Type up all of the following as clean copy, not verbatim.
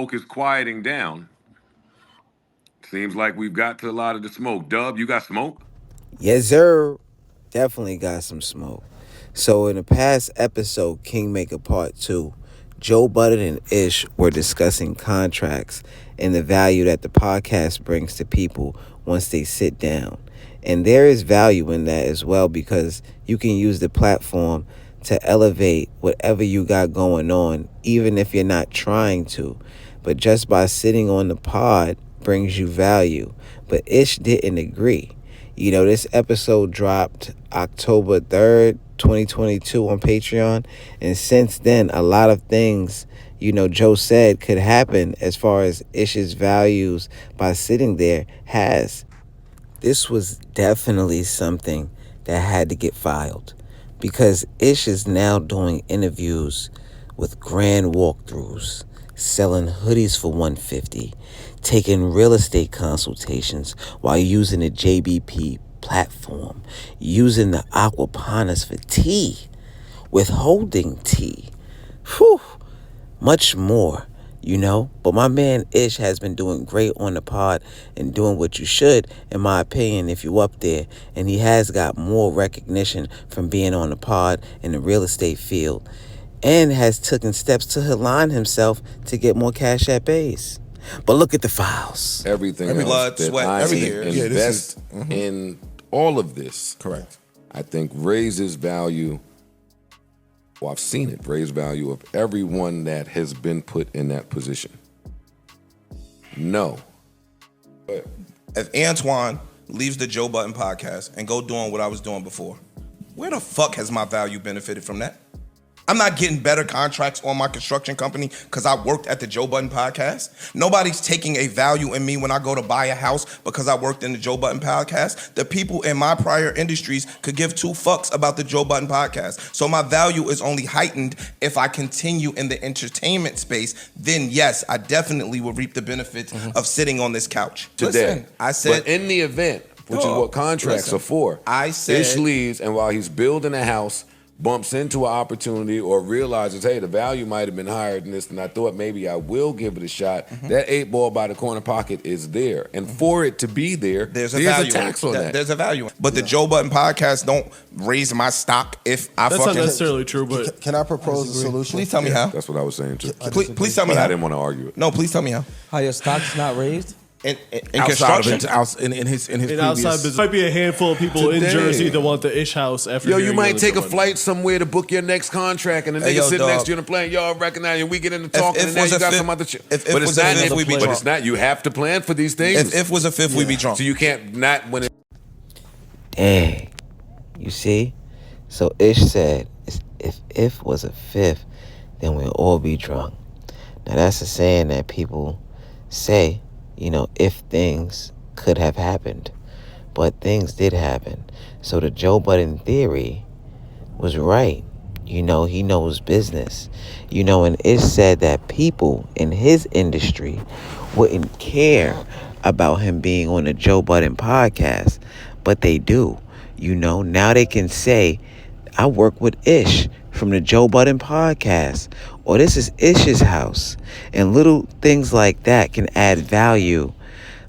smoke is quieting down. Seems like we've got to a lot of the smoke. Dub, you got smoke? Yes, sir. Definitely got some smoke. So in the past episode, Kingmaker Part 2, Joe Budden and Ish were discussing contracts and the value that the podcast brings to people once they sit down. And there is value in that as well, because you can use the platform to elevate whatever you got going on, even if you're not trying to. But just by sitting on the pod brings you value. But Ish didn't agree. You know, this episode dropped October 3rd, 2022 on Patreon. And since then, a lot of things, you know, Joe said could happen as far as Ish's values by sitting there has. This was definitely something that had to get filed, because Ish is now doing interviews with grand walkthroughs, selling hoodies for $150, taking real estate consultations while using the JBP platform, using the aquaponics for tea, withholding tea, much more, you know. But my man Ish has been doing great on the pod and doing what you should, in my opinion, if you up there. And he has got more recognition from being on the pod in the real estate field, and has taken steps to align himself to get more Cash App base. But look at the files. Everything Every else blood, that sweat, I everything. invest in all of this, Correct. I think raises value. Well, I've seen it raise value of everyone that has been put in that position. No. If Antoine leaves the Joe Budden podcast and go doing what I was doing before, where the fuck has my value benefited from that? I'm not getting better contracts on my construction company because I worked at the Joe Budden podcast. Nobody's taking a value in me when I go to buy a house because I worked in the Joe Budden podcast. The people in my prior industries could give two fucks about the Joe Budden podcast. So my value is only heightened if I continue in the entertainment space. Then yes, I definitely will reap the benefits of sitting on this couch. Today. Listen, I said, but in the event, which is what contracts are for, I said, Ish leaves, and while he's building a house, bumps into an opportunity or realizes, hey, the value might have been higher than this, and I thought maybe I will give it a shot. That 8 ball by the corner pocket is there. And for it to be there, there's a tax on that. There's a value. But the Joe Budden podcast don't raise my stock if I That's fucking... not necessarily true, but... Can I propose a solution? Please tell me how. That's what I was saying, too. Please tell me But how. I didn't want to argue it. No, please tell me how. How your stock's not raised? In Outside construction. of in his In previous outside business, might be a handful of people in Today. Jersey that want the Ish house after. Yo, you hearing might the take a Joe Budden. flight somewhere to book your next contract, and the Hey, nigga yo, sitting dog. next to you on the plane, y'all recognize you, and we get into talking, if and now was you a got fifth- some other shit. if But was it's a not, fifth, we be but drunk. it's not, you have to plan for these things. If was a fifth, we'd be drunk. So you can't not, when it... Dang. You see? So Ish said, if was a fifth, then we'll all be drunk. Now that's a saying that people say, you know, if things could have happened. But things did happen. So the Joe Budden theory was right. You know, he knows business. You know, and Ish said that people in his industry wouldn't care about him being on the Joe Budden podcast. But they do. You know, now they can say, I work with Ish from the Joe Budden podcast, or this is Ish's house. And little things like that can add value,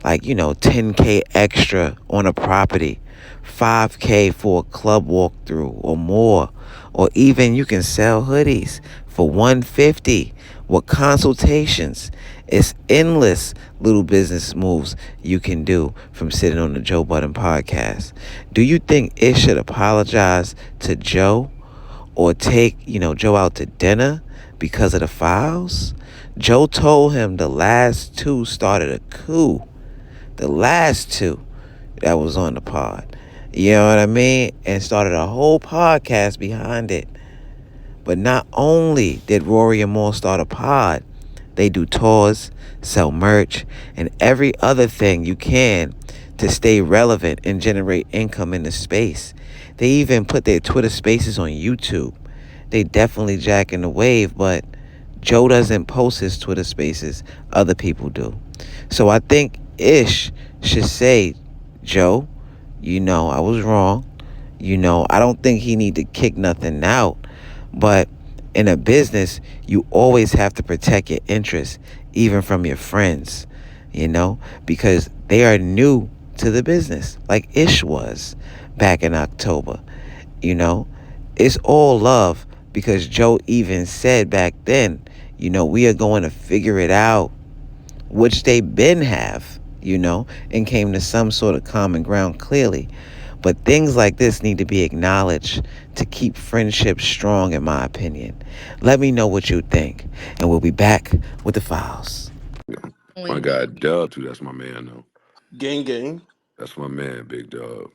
like, you know, $10K extra on a property, $5K for a club walkthrough or more, or even you can sell hoodies for $150 with consultations. It's endless little business moves you can do from sitting on the Joe Budden podcast. Do you think it should apologize to Joe or take, you know, Joe out to dinner because of the files? Joe told him the last two started a coup. The last two that was on the pod. You know what I mean? And started a whole podcast behind it. But not only did Rory and Moore start a pod, they do tours, sell merch, and every other thing you can to stay relevant and generate income in the space. They even put their Twitter spaces on YouTube. They definitely jacking the wave, but Joe doesn't post his Twitter spaces. Other people do. So I think Ish should say, Joe, you know, I was wrong. You know, I don't think he need to kick nothing out. But in a business, you always have to protect your interests, even from your friends, you know, because they are new to the business, like Ish was back in October. You know, it's all love because Joe even said back then, you know, we are going to figure it out, which they been have, you know, and came to some sort of common ground clearly. But things like this need to be acknowledged to keep friendships strong, in my opinion. Let me know what you think, and we'll be back with the files. My guy Dub too. That's my man though. Gang gang. That's my man, Big Dub.